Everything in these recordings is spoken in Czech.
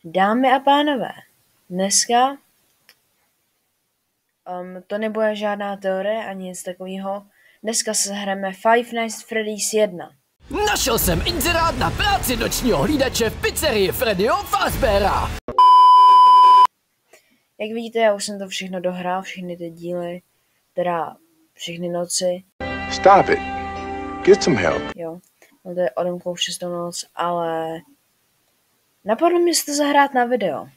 Dámy a pánové, dneska to nebude žádná teorie ani nic takového. Dneska se hrajeme Five Nights at Freddy's 1. Našel jsem inzerát na práci nočního hlídače v pizzerii Freddyho Fazbeara. Jak vidíte, já už jsem to všechno dohrál, všechny ty díly, teda všechny noci. Stop it. Get some help. Jo, no to je odemkou v 6. noc, ale napadlo mi si to zahrát na video.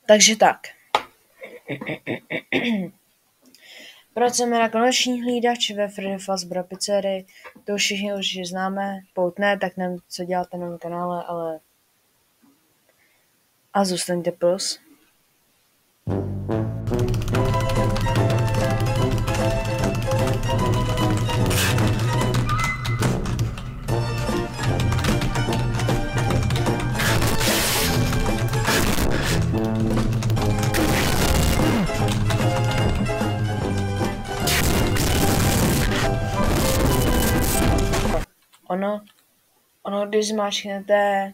Takže tak. Pracujeme jako noční hlídač ve Freddy Fazbear pizzerii. To už všichni určitě známe. Pokud ne, tak nevím, co děláte na mém kanále, ale... A zůstaňte plus. Ono, když zmáčknete...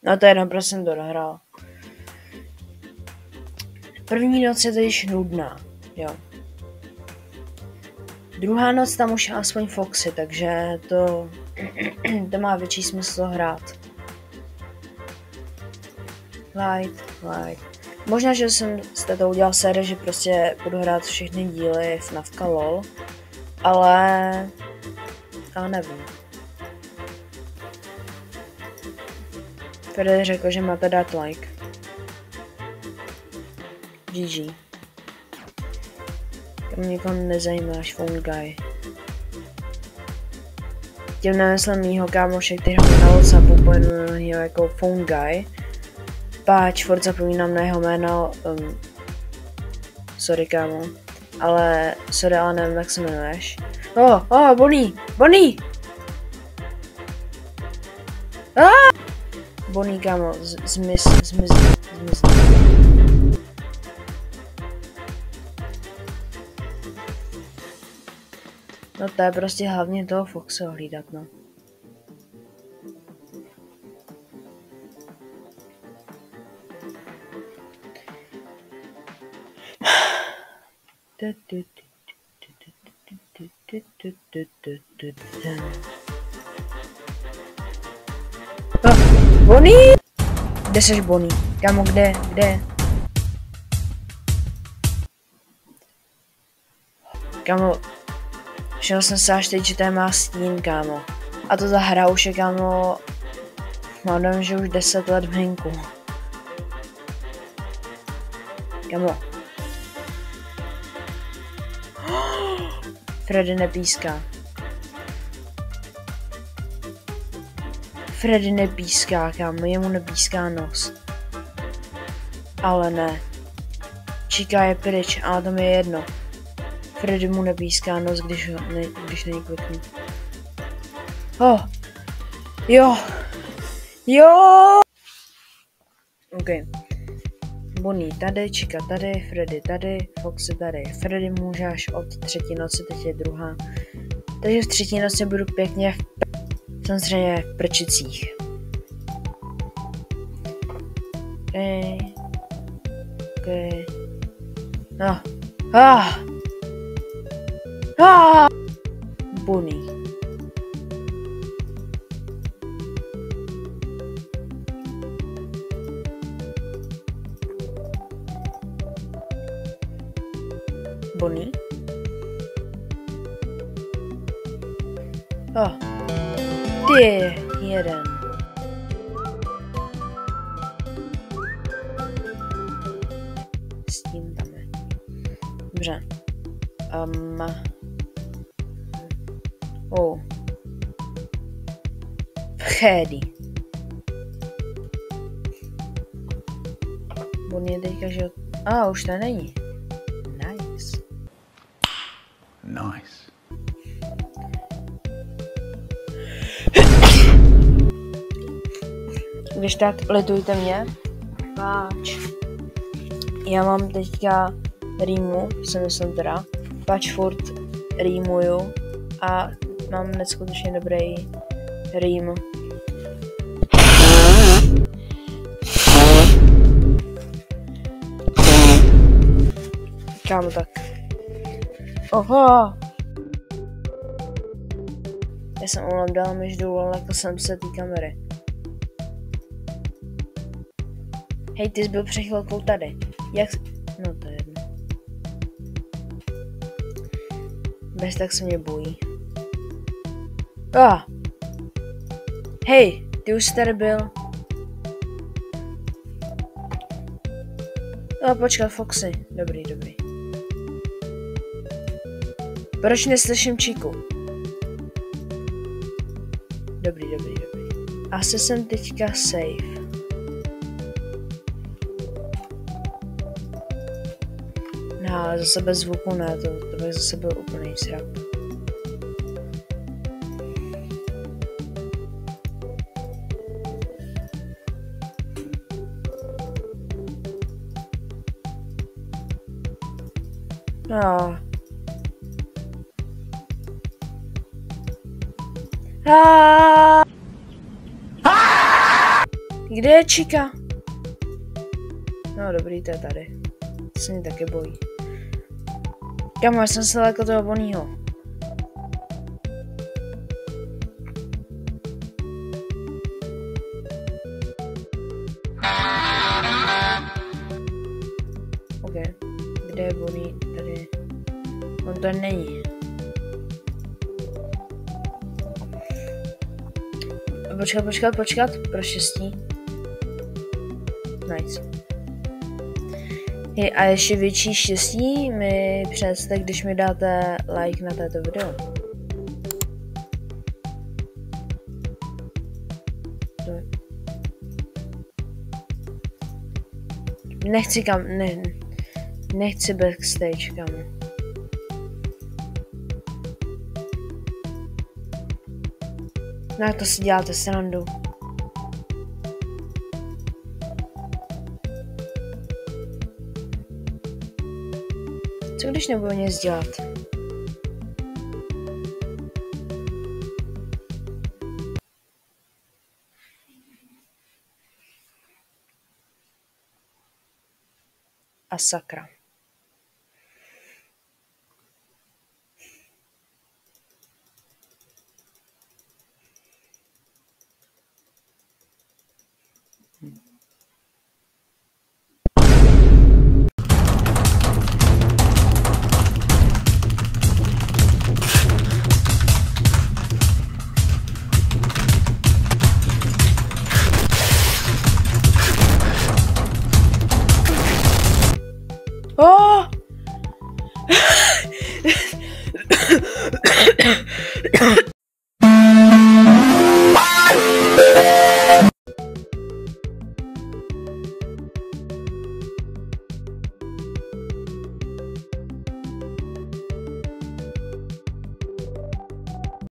No to je jedno, proč jsem to dohrál. První noc je to již nudná, jo. Druhá noc tam už je aspoň Foxy, takže to má větší smysl hrát. Light. Možná, že jsem z toho udělal série, že prostě budu hrát všechny díly FNAFka LOL, ale nevím. Freddy řekl, že máte dát like. GG. Tam nikoho nezajímáš, phone guy. Tím nemyslím mýho kámoše, který ho na WhatsAppu pojmenuje na něho jako phone guy. Páč, furt zapomínám na jeho jméno. Sorry kámo. Ale nevím, jak se jmenuješ. Bonnie! Bonnie, kámo, zmiz. No to je prostě hlavně toho Foxe hlídat, no. Bonnie? Kde seš, Bonnie? Kámo, kde? Kámo, šel jsem se až teď, že tady má stín, kámo. A to ta hra už je, kámo, nevím, že už 10 let v hinku. Kámo. Freddy nepíská. Freddy nepíská, kámo, jemu nepíská nos. Ale ne. Chica je pryč, ale to mi je jedno. Freddy mu nepíská nos, když není kliknut. Jo! OK. Bonnie tady, Chica tady, Freddy tady, Foxy tady. Freddy může až od 3. noci, teď je 2. Takže v 3. noci budu pěkně samozřejmě v prčicích. OK. No. Bonnie. Bonnie. Ty jeden. S tím tam je. Dobře. Freddy. Bonnie teďka, že... už to není. Nice. Když tak, litujte mě. Páč. Já mám teďka rýmu, si myslím teda. Pač furt rýmuju a mám neskutečně dobrý rým. Kámo, tak. Oho! Já jsem dal myš dolů, ale jako jsem se té kamery. Hej, ty jsi byl před chvilkou tady. Jak... No to je jedno. Bez tak se mě bojí. Hej, ty už jsi tady byl. Počkat, Foxy. Dobrý. Proč neslyším Chiku? Dobrý. Asi jsem teďka safe. No, zase bez zvuku ne, to bych zase byl úplný srap. No. Kde je Chica? No dobrý, to je tady. To se mě taky bojí. Kámo, já jsem se jako toho vonýho. OK. Kde je voný? Tady. On to není. Počkat. Pro štěstí. Nice. Hej, a ještě větší štěstí mi přineste, když mi dáte like na této video. Nechci backstage, kámo. No, to si děláte srandu. Co když nebudu nic dělat? A sakra.